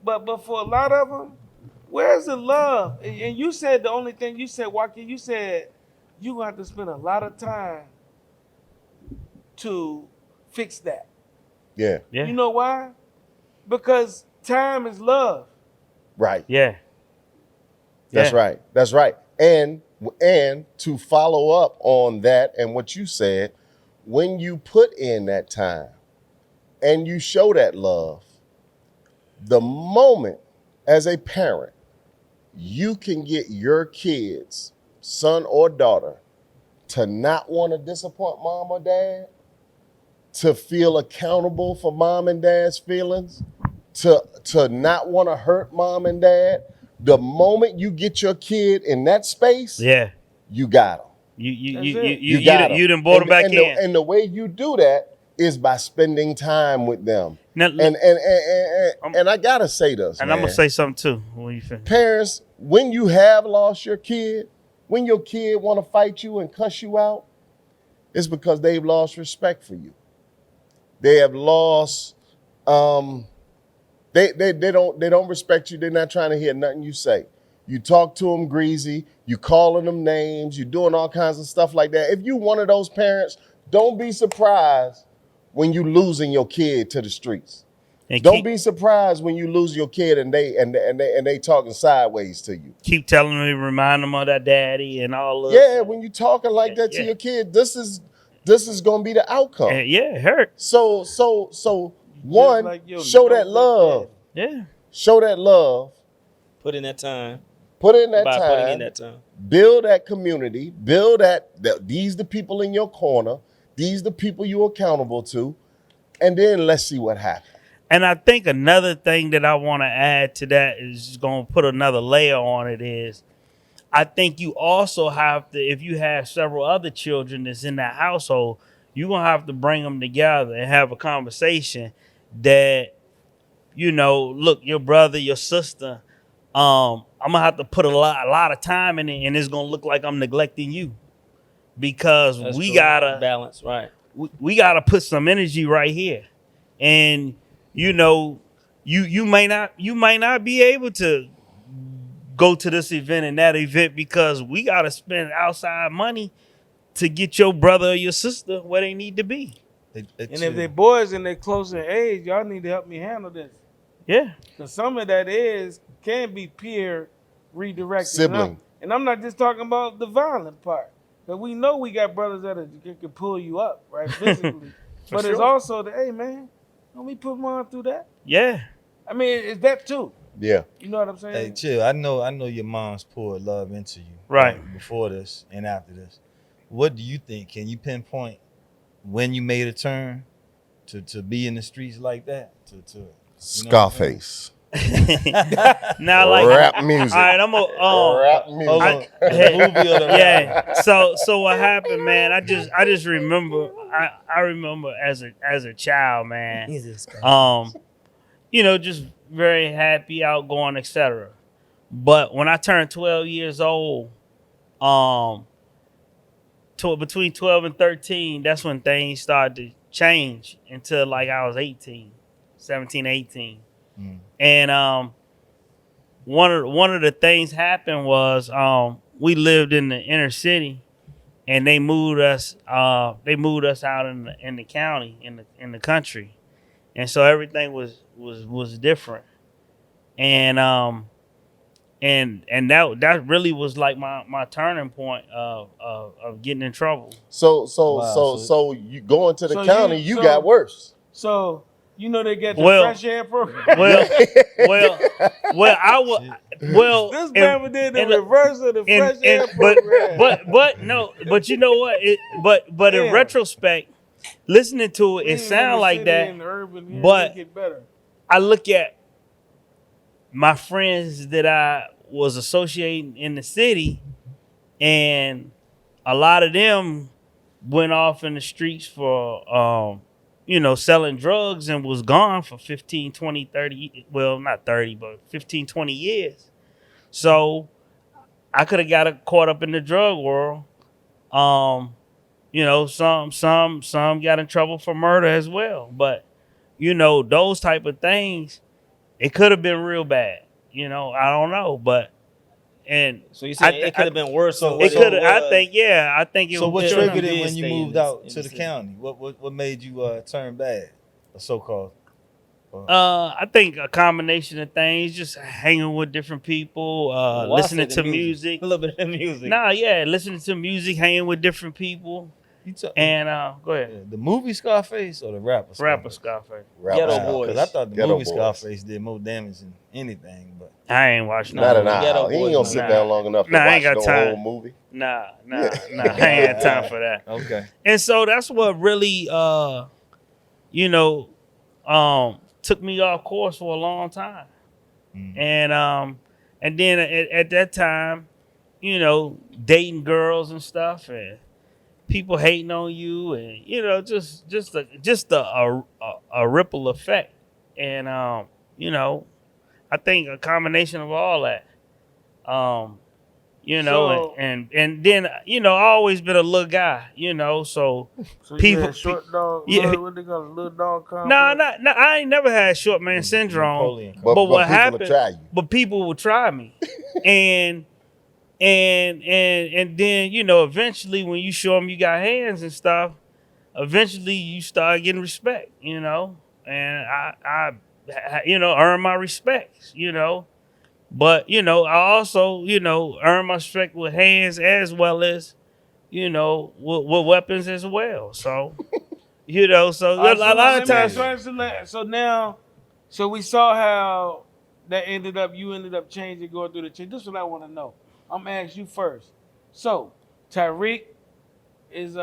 but for a lot of them, where's the love? And you said the only thing you said, Joaquin, you said you gonna have to spend a lot of time to fix that. Yeah, Yeah. You know why? Because time is love. right. Yeah. That's Yeah. right. That's right. And to follow up on that and what you said, when you put in that time and you show that love, the moment as a parent, you can get your kids, son or daughter, to not want to disappoint mom or dad, to feel accountable for mom and dad's feelings, to not want to hurt mom and dad. The moment you get your kid in that space, Yeah. you got them. You got 'em. you done brought them back and in. and the way you do that is by spending time with them. Now, And I gotta say this, and man. I'm gonna say something too when you finish. Parents, when you have lost your kid, when your kid want to fight you and cuss you out, it's because they've lost respect for you. They have lost. They don't respect you. They're not trying to hear nothing you say. You talk to them greasy. You calling them names. You doing all kinds of stuff like that. If you one of those parents, don't be surprised when you losing your kid to the streets. And Don't be surprised when you lose your kid and they talking sideways to you. keep telling them, remind them of that daddy and all of Yeah, when you talking like that to Yeah. your kid, this is gonna be the outcome. Yeah, it hurt. So One, like your show that nose love. Yeah. Show that love. Put in that time. Put in that By time. putting in that time. Build that community. Build that these the people in your corner. These the people you're accountable to. And then let's see what happens. And I think another thing that I want to add to that is going to put another layer on it is I think you also have to, if you have several other children that's in that household, you're going to have to bring them together and have a conversation that, you know, look, your brother, your sister, I'm going to have to put a lot of time in it, and it's going to look like I'm neglecting you because That's we true. got to balance, right? we got to put some energy right here. And, you know, you might not be able to go to this event and that event because we got to spend outside money to get your brother or your sister where they need to be. And if they boys and they close in age, y'all need to help me handle this. Yeah. Because some of that can be peer redirected. Sibling. And I'm not just talking about the violent part. Because we know we got brothers that can pull you up, right, physically. But it's sure. also the, hey, man, don't we put mom through that? Yeah. I mean, it's that too. Yeah. You know what I'm saying? Hey, chill. I know your mom's poured love into you. Right. Before this and after this. What do you think? Can you pinpoint when you made a turn to be in the streets like that? Scarface. Now, like rap music. All right, I'm Rap music. yeah. So what happened, man? I just remember. I remember as a child, man. You know, just very happy, outgoing, etc. But when I turned 12 years old, between 12 and 13, that's when things started to change until like I was 17, 18. And one of the things happened was we lived in the inner city, and they moved us out in the county, in the country, and so everything was different, and that really was like my turning point of getting in trouble. So you going to the So county, you got worse. So, you know they get the Well- fresh air program. Well, I was well. This man did the and- reverse of the fresh air and- program. but you know what? But in Damn. retrospect, listening to it, We it ain't in sound the like city that. and the urban here, but- it get better. I look at my friends that I was associating in the city, and a lot of them went off in the streets for selling drugs and was gone for 15, 20, 30, well, not 30, but 15, 20 years. So I could have got caught up in the drug world. Some got in trouble for murder as well. But, those type of things, it could have been real bad. I don't know. But, and So you saying it could have been worse. So than what it could have, was. I think it So what was. triggered did it when you stay in moved this- out in to the the city. county? What made you turn bad, or so-called? I think a combination of things, just hanging with different people, Well, I listening said the to music. A little bit of music. Listening to music, hanging with different people. And go ahead. The movie Scarface or the rapper? Rapper Scarface. Ghetto Wow. Boys. Because I thought the Ghetto movie Boys. Scarface did more damage than anything. But I ain't watching Not no an movie. Ghetto hour. He ain't Boys, gonna man. sit Nah. down long enough to Nah, I watch ain't got the time. whole movie. Nah, I ain't had time for that. okay, And so that's what really, took me off course for a long time. And then at that time, dating girls and stuff, and people hating on you, and just a ripple effect. And I think a combination of all that. So- and then I always been a little guy, so So you people- had short dog, yeah. what they call a little dog complex? no, I ain't never had short man syndrome. Napoleon. But what people happened? will try you. But people will try me, and then eventually when you show them you got hands and stuff, eventually you start getting respect, and I earn my respects, But I also earn my respect with hands as well as with weapons as well. So You know, so All right, a lot of times. So now, so we saw how that ended up. You ended up changing, going through the change. This is what I want to know. I'm gonna ask you first. So Tyreek is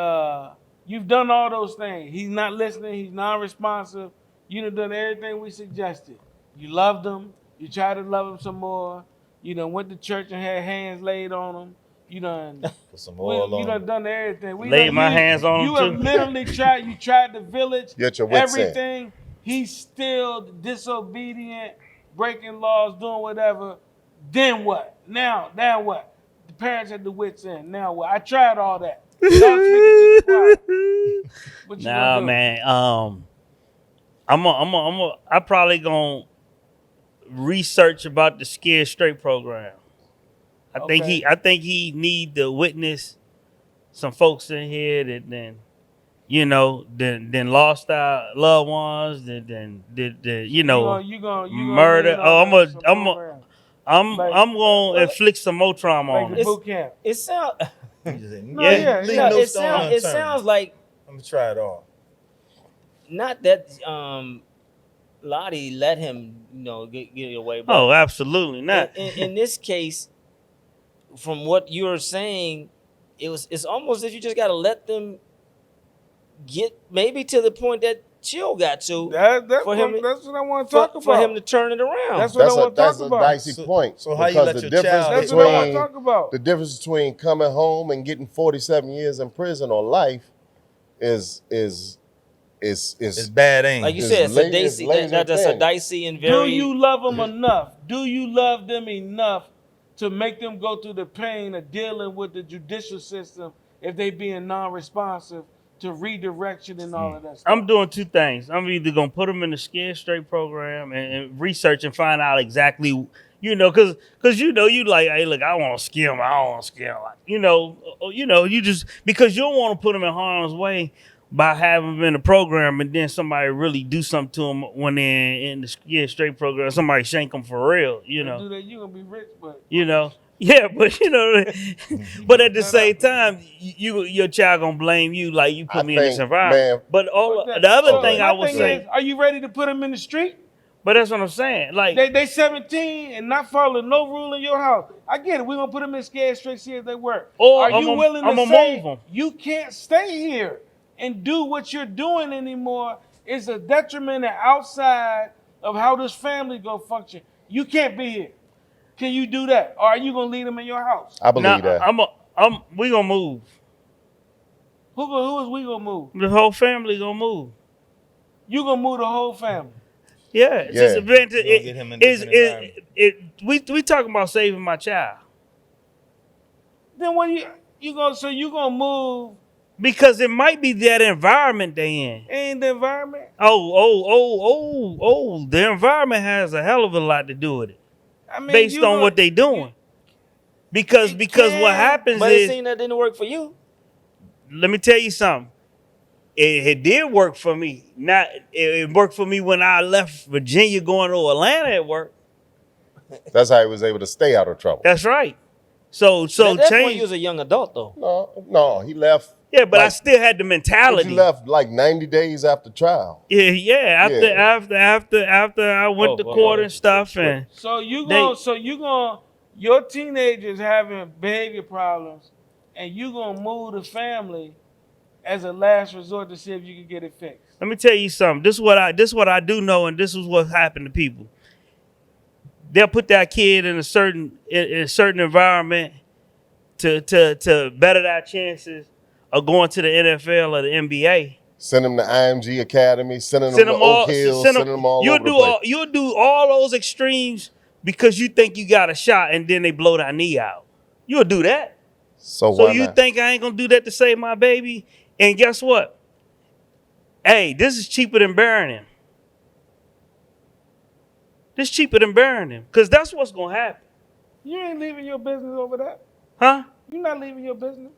you've done all those things. He's not listening. He's non-responsive. You done everything we suggested. You loved him. You tried to love him some more. You done went to church and had hands laid on him. You done Put some oil you on. done everything. Laid my hands on him You have too. literally tried. You tried the village. Get your wits in. Everything. He's still disobedient, breaking laws, doing whatever. Then what? Now what? The parents had the wits in. Now what? I tried all that. Y'all speaking to the choir. What you Nah, gonna do? man. I probably gonna research about the Scared Straight program. Okay. I think he need to witness some folks in here that then lost our loved ones, then You gonna murder. lean Oh, on some program. I'm Like- gonna inflict some more trauma like on the him. boot camp. It sounds. No, Yeah. Leave yeah. no It stone sounds. It unturned. sounds like I'm gonna try it all. not that Lottie let him, get away. But Oh, absolutely not. in this case, from what you're saying, it's almost as if you just got to let them get maybe to the point that Chill got to That's for him. what I want to talk about. For him to turn it around. That's what I want to talk That's a about. dicey point. So how you because let the your difference child- That's what I want to between talk about. the difference between coming home and getting 47 years in prison or life is It's bad aim. Like you It's said, it's a laser- dicey. it's laser That's a thin. dicey and Do very. you love them enough? Do you love them enough to make them go through the pain of dealing with the judicial system if they being non-responsive to redirection and all of that stuff? I'm doing two things. I'm either gonna put them in the Scared Straight program and research and find out exactly, because you like, hey, look, I want to scare him. I don't want to scare him. You just because you don't want to put them in harm's way by having them in the program and then somebody really do something to them when they're in the Scared Straight program. Somebody shank them for real. Do that, you gonna be rich, but Yeah, but but at the same time, your child gonna blame you like you put I me in this think, environment. man, But the other thing I would say, is, are you ready to put them in the street? but that's what I'm saying. Like, They 17 and not following no rule in your house. I get it. We're gonna put them in Scared Straight, see if they work. Or are you I'ma- willing to I'ma say move 'em. you can't stay here and do what you're doing anymore? It's a detriment and outside of how this family go function. You can't be here. Can you do that? Or are you gonna leave them in your house? I believe that. we gonna move. Who is we gonna move? The whole family gonna move. You gonna move the whole family? Yeah, it's Yeah. just event. You gonna get him in a different environment. We talking about saving my child Then what you gonna move because it might be that environment they in. in the environment? The environment has a hell of a lot to do with it, I mean, based you on gonna- what they doing. Because It what can, happens But it is, seemed that didn't work for you. let me tell you something. It did work for me. It worked for me when I left Virginia going to Atlanta at work. That's how he was able to stay out of trouble. That's right. So At that point, change. you was a young adult though. No, he left. Yeah, but I like- still had the But mentality. he left like 90 days after trial. Yeah. Yeah. After I went to court and stuff, and So you gonna your teenagers having behavior problems, and you gonna move the family as a last resort to see if you can get it fixed. let me tell you something. This is what I do know, and this is what happened to people. They'll put that kid in a certain environment to better their chances of going to the NFL or the NBA. Send him to IMG Academy. Send him to Oak Hill. send Send him all over the place. You'll do all those extremes because you think you got a shot, and then they blow their knee out. You'll do that. So So why you not? think I ain't gonna do that to save my baby? And guess what? Hey, this is cheaper than burying him. This is cheaper than burying him, because that's what's gonna happen. You ain't leaving your business over that. Huh? You're not leaving your business.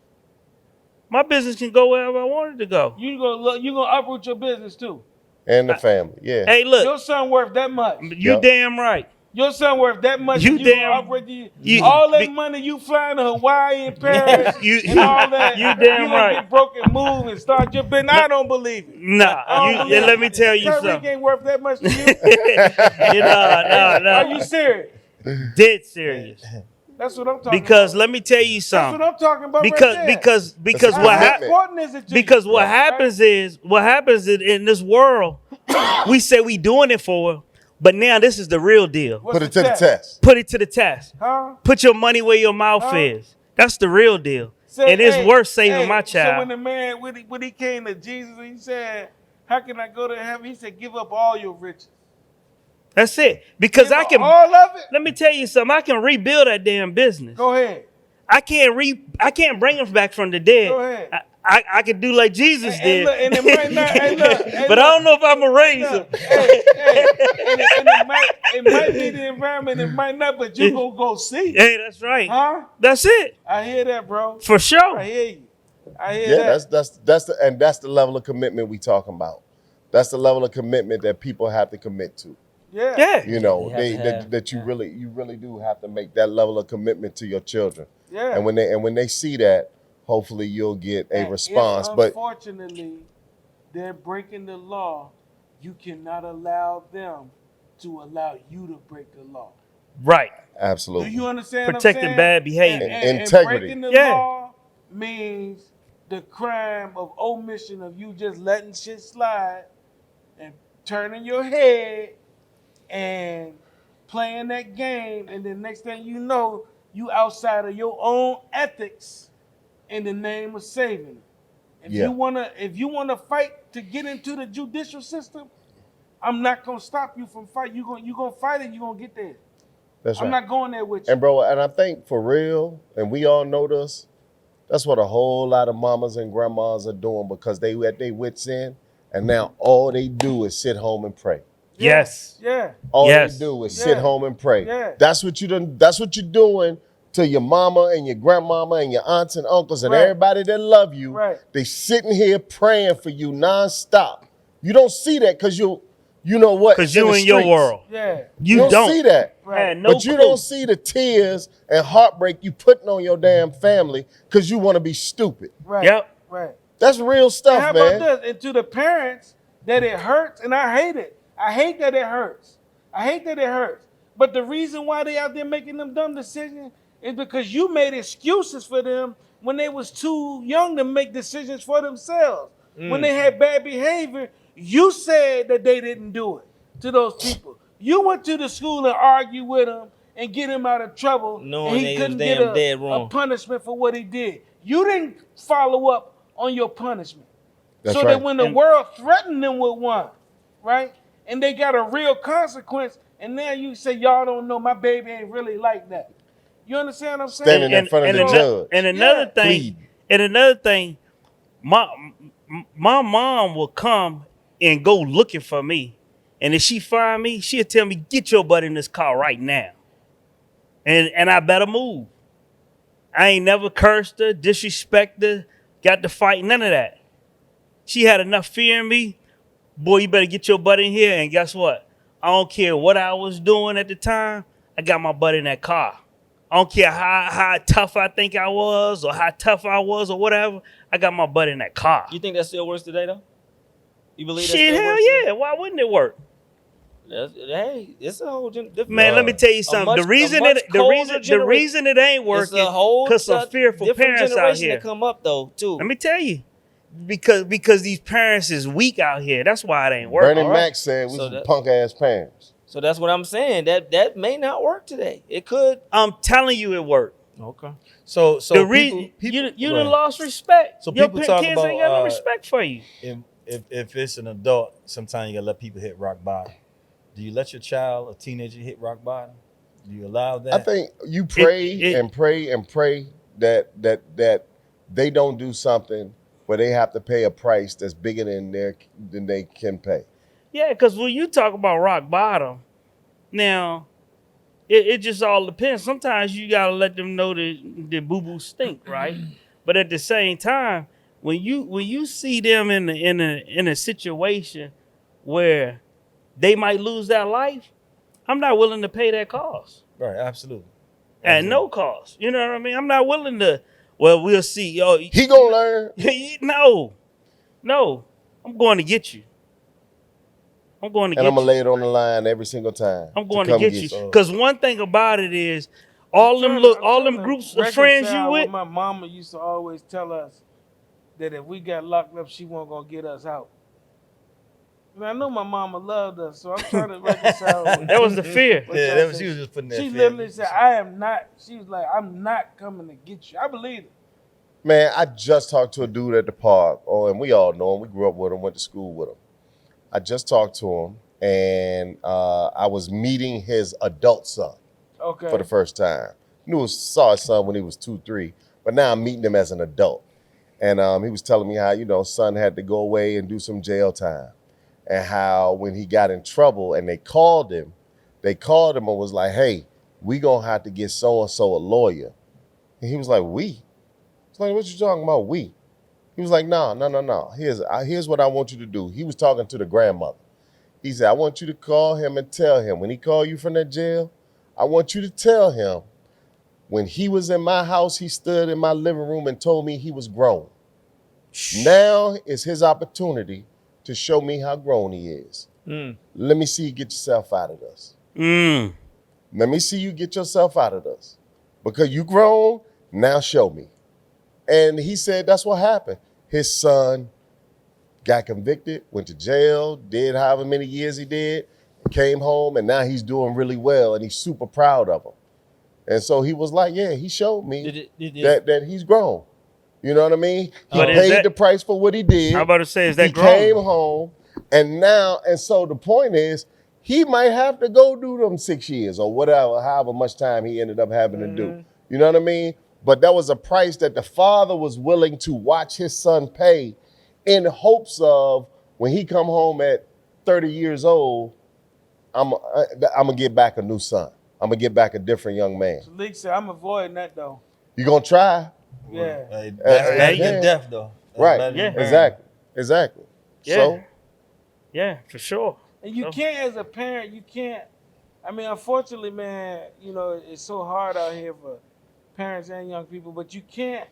My business can go wherever I want it to go. You gonna uproot your business too. And the family. Yeah. Hey, Your look, son worth that much. you Yep. damn right. Your son worth that much. You and damn- all that be- money you flying to Hawaii and Paris You- and all that. you damn gonna right. get broke and move and start your business. I don't believe it. Nah, I don't believe let it. me tell you Tyreek something. ain't worth that much to you. No. Are you serious? Dead serious. That's what I'm talking Because about. let me tell you That's what something. I'm talking about. Because right there. because That's a what How happens. important is it to Because you? what happens is in this world, we say we doing it for, but now this is the real deal. What's Put it to the test? test. Put it to the test. Huh? Put your money where your mouth Huh? is. That's the real deal. Say, and it's hey, worth saving hey, my So when child. the man, when he came to Jesus, he said, "How can I go to heaven?" He said, "Give up all your riches." That's it. Because Give I up can. all of it. Let me tell you something. I can rebuild that damn business. Go ahead. I can't bring him back from the dead. Go ahead. I could do like Jesus And did. look, and it might not. Hey, look, hey, but I don't know if I'm a raiser. look, hey, and it might be the environment. It might not, but you go see. Hey, that's right. Huh? That's it. I hear that, bro. For sure. I hear you. I hear Yeah, that. that's the level of commitment we talking about. That's the level of commitment that people have to commit to. Yeah. Yeah. You know, They have to have, that you really do have to make that level of commitment to your children. Yeah. And when they see that, hopefully you'll get a And response. if, But unfortunately, they're breaking the law. You cannot allow them to allow you to break the law. Right. absolutely. Do you understand? Protecting what I'm saying? bad behavior. And Integrity. breaking the Yeah. law means the crime of omission of you just letting shit slide and turning your head and playing that game, and then next thing you know, you outside of your own ethics in the name of saving. If Yeah. you wanna fight to get into the judicial system, I'm not gonna stop you from fight. You gonna fight and you gonna get there. That's I'm right. not going there with you. And bro, and I think for real, and we all know this, that's what a whole lot of mamas and grandmas are doing because they at their wits end, and now all they do is sit home and pray. Yes. Yeah. All Yes. they do is Yeah. sit home and pray. Yeah. That's what you done. That's what you're doing to your mama and your grandmama and your aunts and uncles and Right. everybody that love you. Right. They sitting here praying for you nonstop. You don't see that because you know what? Because It's you the in your streets. world. Yeah. You don't see that. Right. Had no But you clue. don't see the tears and heartbreak you putting on your damn family because you want to be stupid. Right. Yep. Right. That's real And stuff, how man. about this? And to the parents, that it hurts, and I hate it. I hate that it hurts. I hate that it hurts. But the reason why they out there making them dumb decisions is because you made excuses for them when they was too young to make decisions for themselves. When they had bad behavior, you said that they didn't do it to those people. You went to the school and argued with them and get him out of trouble, Knowing and they he was couldn't damn get dead a wrong. punishment for what he did. You didn't follow up on your punishment. That's so right. that when the world threatened them with one, right, and they got a real consequence, and now you say, y'all don't know, my baby ain't really like that. You understand what I'm saying? Standing in front of the judge. And another Yeah. thing, Plead. my mom will come and go looking for me. And if she find me, she'll tell me, get your butt in this car right now. And I better move. I ain't never cursed her, disrespect her, got to fight, none of that. She had enough fear in me. Boy, you better get your butt in here. And guess what? I don't care what I was doing at the time. I got my butt in that car. I don't care how tough I think I was or how tough I was or whatever. I got my butt in that car. You think that still works today, though? You believe that Shit, still hell works yeah. Why wouldn't it work? Hey, it's a whole different. Man, let me tell you something. The reason it ain't working it's a whole because of fearful different parents out generation here. that come up though too. Let me tell you. Because these parents is weak out here. That's why it ain't working. Bernie All right. Mac said we So some that- punk ass parents. So that's what I'm saying. That may not work today. It could. I'm telling you it worked. Okay. So The reason you go done ahead. lost respect. So Your people talk kids about, ain't got no respect for you. if it's an adult, sometimes you gotta let people hit rock bottom. Do you let your child, a teenager, hit rock bottom? Do you allow that? I think you pray It- and pray and pray that they don't do something where they have to pay a price that's bigger than they can pay. Yeah, because when you talk about rock bottom, now it just all depends. Sometimes you gotta let them know that the boo boo stink, right? But at the same time, when you see them in a situation where they might lose their life, I'm not willing to pay that cost Right, absolutely. at no cost. You know what I mean? I'm not willing to. Well, we'll see. Yo, He gonna learn. no, I'm going to get you. I'm going to And get I'm gonna you. lay it on the line every single time. I'm going to come get you. Because one thing about it is, all them groups of friends you with. What my mama used to always tell us, that if we got locked up, she wasn't gonna get us out. And I know my mama loved us, so I'm trying to reconcile. That was the fear. Yeah, that was, she was just putting that She fear. literally said, "I am not." She was like, "I'm not coming to get you." I believe it. Man, I just talked to a dude at the park. Oh, and we all know him. We grew up with him, went to school with him. I just talked to him, and I was meeting his adult son Okay. for the first time. Saw his son when he was 2, 3, but now I'm meeting him as an adult. And he was telling me how, son had to go away and do some jail time. And how when he got in trouble and they called him and was like, "Hey, we gonna have to get so-and-so a lawyer." And he was like, "We?" It's like, "What you talking about, we?" He was like, no. Here's what I want you to do. He was talking to the grandmother. He said, "I want you to call him and tell him, when he call you from that jail, I want you to tell him, when he was in my house, he stood in my living room and told me he was grown. Now is his opportunity to show me how grown he is. Let me see you get yourself out of this. Let me see you get yourself out of this. Because you grown, now show me." And he said that's what happened. His son got convicted, went to jail, did however many years he did, came home, and now he's doing really well, and he's super proud of him. And so he was like, yeah, he showed me that he's grown. You know what I mean? He paid the price for what he did. I'm about to say, is that grown? He came home, and so the point is, he might have to go do them 6 years or whatever, however much time he ended up having to do. You know what I mean? But that was a price that the father was willing to watch his son pay, in hopes of, when he come home at 30 years old, I'm gonna get back a new son. I'm gonna get back a different young man. So Leak said, "I'm avoiding that though." You gonna try? Yeah. That's better than death, though. That's Right. better than Yeah. Exactly. Yeah. So Yeah, for sure. And you can't, as a parent, I mean, unfortunately, man, it's so hard out here for parents and young people, but you can't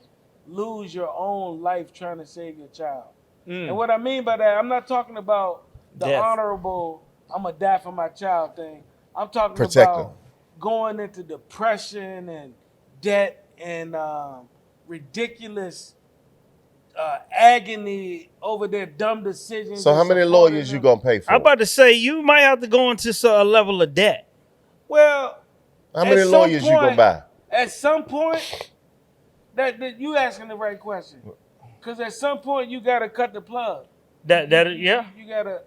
lose your own life trying to save your child. And what I mean by that, I'm not talking about the Death. honorable, I'm going to die for my child thing. I'm talking Protect about them. going into depression and debt and ridiculous agony over their dumb decisions. So how many lawyers you gonna pay for? I'm about to say, you might have to go into a level of debt. Well, How many at some lawyers you gonna point- buy? At some point, that you asking the right question. Because at some point, you got to cut the plug. Yeah. You got to,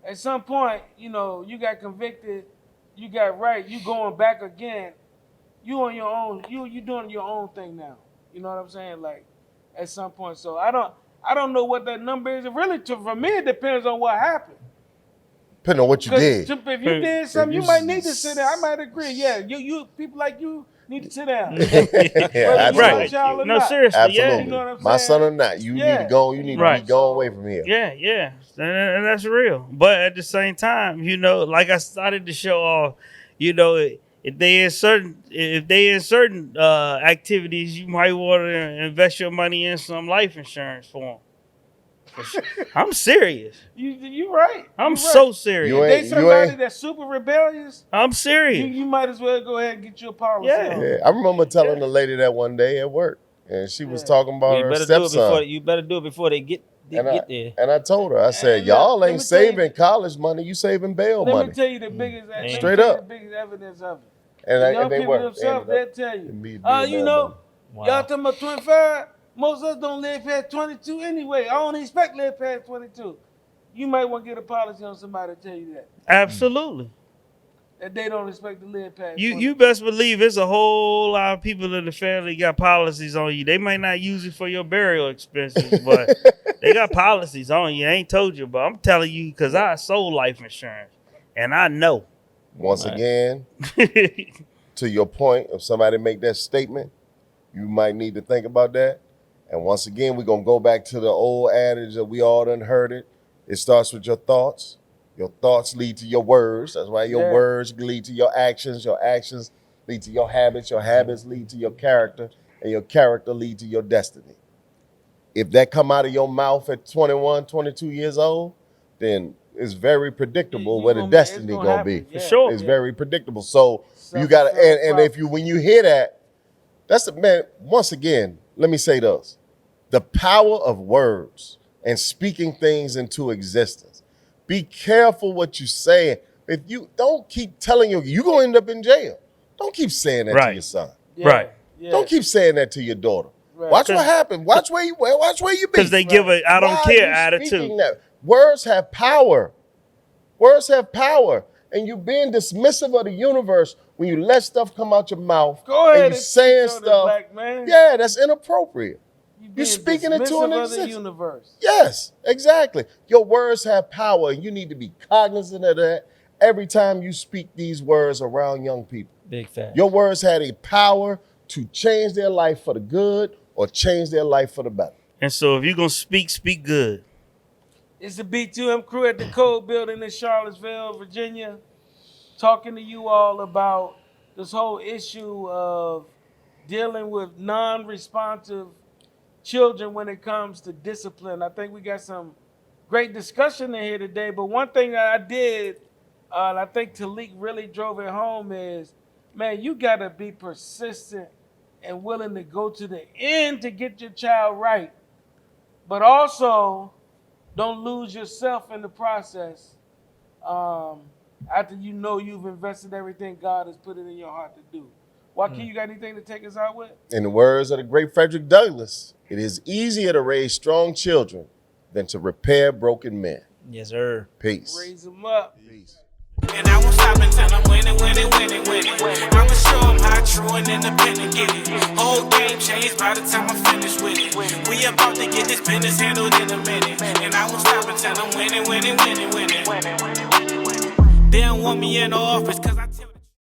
at some point, you got convicted, you got right, you going back again. You on your own, you doing your own thing now. You know what I'm saying? Like, at some point. So I don't know what that number is. It really, for me, it depends on what happened. Depending on what you did. If you did something, you might need to sit down. I might agree. Yeah, you people like you need to sit down. Yeah, Right. Child or No, not. seriously. Absolutely. You know what I'm My saying? son or not, you need to go. You need to be going away from here. Yeah. And that's real. But at the same time, like I started to show off, if they in certain activities, you might want to invest your money in some life insurance for them. I'm serious. You right. I'm so serious. You They ain't- somebody that's super rebellious. I'm serious. You might as well go ahead and get you a policy. Yeah. on. Yeah, I remember telling the lady that one day at work, and she was talking about her stepson. You better do it before they get there. And I told her, I said, And y'all let ain't me tell you- saving college money, you saving bail Let money. me tell you the biggest, Straight up. the biggest evidence of it. And The young they people were. themselves, They they'll ended tell up you. being You bail know, money. y'all talking about 25. Most of us don't live past 22 anyway. I don't expect to live past 22. You might want to get a policy on somebody to tell you that. Absolutely. That they don't expect to live past 22. You best believe there's a whole lot of people in the family got policies on you. They might not use it for your burial expenses, but they got policies on you. I ain't told you, but I'm telling you because I sold life insurance, and I know. Once again, to your point, if somebody make that statement, you might need to think about that. And once again, we're going to go back to the old adage that we all done heard it. It starts with your thoughts. Your thoughts lead to your words. That's why your Yeah. words lead to your actions lead to your habits lead to your character, and your character lead to your destiny. If that come out of your mouth at 21, 22 years old, then it's very predictable where the destiny gonna be. For sure. It's very predictable. So you Self-fulfilling gotta, and if prophecy. when you hear that, that's the man. Once again, let me say this: the power of words and speaking things into existence. Be careful what you say. If you don't keep telling you're gonna end up in jail. Don't keep saying that to Right. your son. Yeah, Right. Yeah. Don't keep saying that to your daughter. Right. Watch what happens. Watch where you be. Because they give a I don't Why care are you speaking attitude. that? Words have power. Words have power. And you being dismissive of the universe when you let stuff come out your mouth. Go ahead and you and saying teach on the stuff. black man. Yeah, that's inappropriate. Being speaking it to dismissive an of the existence. universe. Yes, exactly. Your words have power, and you need to be cognizant of that every time you speak these words around young people. Big fact. Your words had a power to change their life for the good or change their life for the better. And so if you're gonna speak good. It's the B2M crew at the Code Building in Charlottesville, Virginia, talking to you all about this whole issue of dealing with non-responsive children when it comes to discipline. I think we got some great discussion in here today, but one thing that I did, and I think Talik really drove it home is, man, you got to be persistent and willing to go to the end to get your child right. But also, don't lose yourself in the process after you know you've invested everything God has put it in your heart to do. Joaquin, you got anything to take us out with? In the words of the great Frederick Douglass, it is easier to raise strong children than to repair broken men. Yes, sir. Peace. Raise them up. Peace. And I won't stop until I'm winning. I'ma show them how true and independent get it. Whole game changed by the time I finish with it. We about to get this business handled in a minute. And I won't stop until I'm winning. They don't want me in the office cause I tell